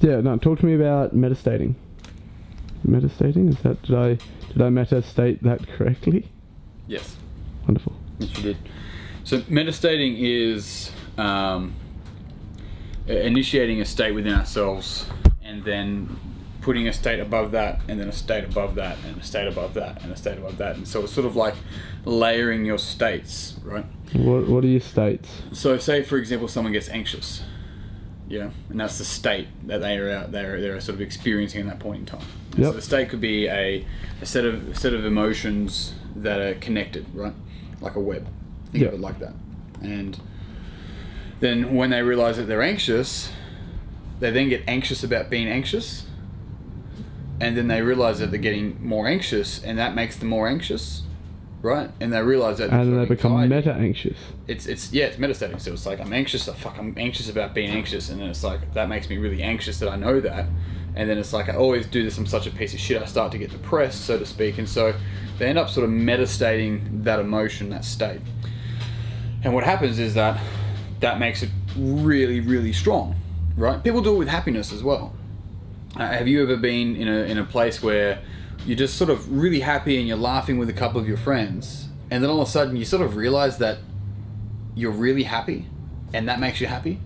Yeah, no, talk to me about metastating. Metastating? Is that, did I metastate that correctly? Yes. Wonderful. Yes, you did. So metastating is initiating a state within ourselves and then putting a state above that, and then a state above that, and a state above that, and a state above that. And so it's sort of like layering your states, right? What are your states? So say, for example, someone gets anxious, yeah, and that's the state that they're sort of experiencing at that point in time. Yep. So the state could be a set of emotions that are connected, right? Like a web. Think of it like that. And then when they realize that they're anxious, they then get anxious about being anxious. And then they realize that they're getting more anxious, and that makes them more anxious, right? And they realize that. And then they become meta-anxious. It's metastating. So it's like, I'm anxious about being anxious, and then it's like, that makes me really anxious that I know that. And then it's like, I always do this, I'm such a piece of shit, I start to get depressed, so to speak. And so they end up sort of metastating that emotion, that state. And what happens is that makes it really, really strong, right? People do it with happiness as well. Have you ever been in a place where you're just sort of really happy and you're laughing with a couple of your friends, and then all of a sudden you sort of realize that you're really happy, and that makes you happy?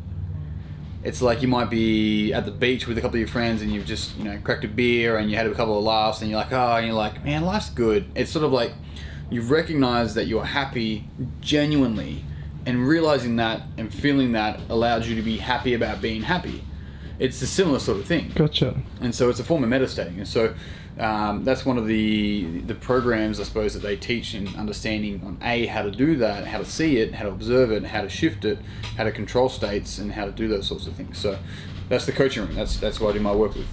It's like you might be at the beach with a couple of your friends, and you've just cracked a beer and you had a couple of laughs, and you're like, oh, and you're like, man, life's good. It's sort of like you've recognized that you're happy genuinely, and realizing that and feeling that allows you to be happy about being happy. It's a similar sort of thing. Gotcha. And so it's a form of metastating. And so that's one of the programs, I suppose, that they teach in understanding on how to do that, how to see it, how to observe it, how to shift it, how to control states, and how to do those sorts of things. So that's the coaching room. That's what I do my work with.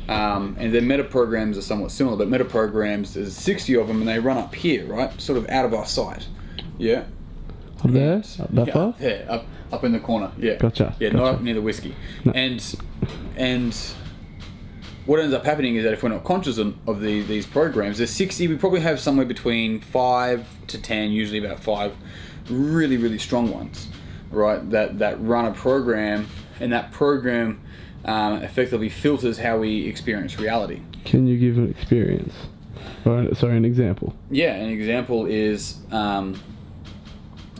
And then meta programs are somewhat similar, but meta programs, there's 60 of them, and they run up here, right? Sort of out of our sight. Yeah. Up there? Up that far? Yeah, up in the corner. Yeah. Gotcha. Yeah, gotcha. Not up near the whiskey. No. And what ends up happening is that if we're not conscious of these programs, there's 60. We probably have somewhere between 5 to 10, usually about 5, really, really strong ones, right? That run a program, and that program effectively filters how we experience reality. Can you give an experience? Sorry, an example. Yeah, an example is,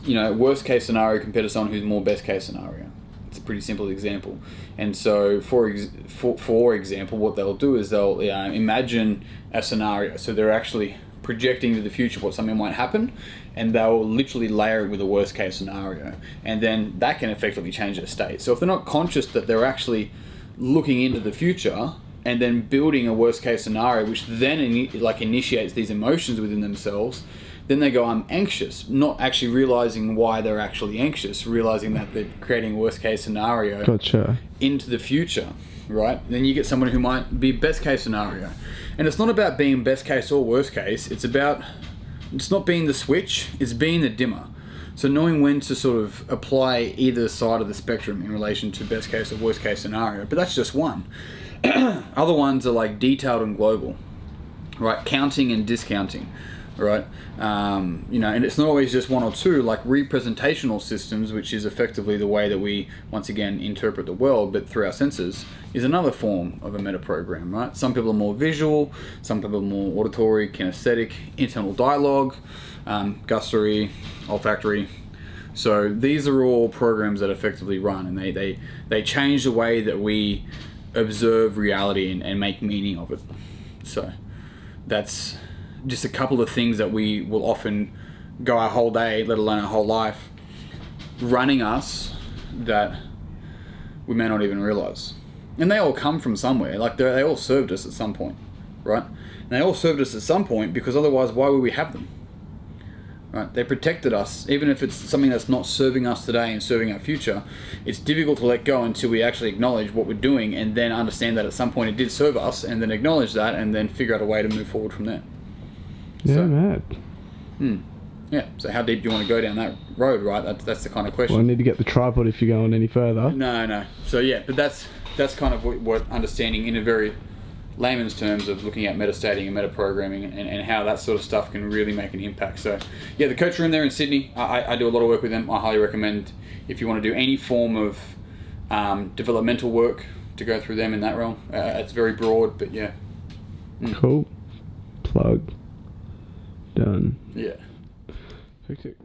worst case scenario compared to someone who's more best case scenario. It's a pretty simple example. And so, for example, what they'll do is they'll imagine a scenario. So they're actually projecting to the future what something might happen, and they'll literally layer it with a worst case scenario. And then that can effectively change their state. So if they're not conscious that they're actually looking into the future and then building a worst case scenario, which then initiates these emotions within themselves, then they go, I'm anxious, not actually realizing why they're actually anxious, realizing that they're creating a worst case scenario Gotcha. into the future, right? Then you get someone who might be best case scenario. And it's not about being best case or worst case, it's not being the switch, it's being the dimmer. So knowing when to sort of apply either side of the spectrum in relation to best case or worst case scenario, but that's just one. Other ones are like detailed and global, right? Counting and discounting, right? And it's not always just one or two, like representational systems, which is effectively the way that we, once again, interpret the world, but through our senses, is another form of a meta program, right? Some people are more visual, some people are more auditory, kinesthetic, internal dialogue, gustatory, olfactory. So these are all programs that effectively run, and they change the way that we observe reality and make meaning of it. So that's just a couple of things that we will often go our whole day, let alone our whole life, running us that we may not even realize. And they all come from somewhere. Like they all served us at some point, right? And they all served us at some point, because otherwise why would we have them? Right? They protected us. Even if it's something that's not serving us today and serving our future, it's difficult to let go until we actually acknowledge what we're doing, and then understand that at some point it did serve us, and then acknowledge that, and then figure out a way to move forward from there. Yeah, mad. Yeah, so how deep do you want to go down that road, right? That's the kind of question. Well, I need to get the tripod if you're going any further. No. So yeah, but that's kind of what understanding in a very layman's terms of looking at metastating and metaprogramming and how that sort of stuff can really make an impact. So yeah, the coach room there in Sydney, I do a lot of work with them. I highly recommend, if you want to do any form of developmental work, to go through them in that realm. It's very broad, but yeah. Cool. Plug. Done. Yeah. Hectic.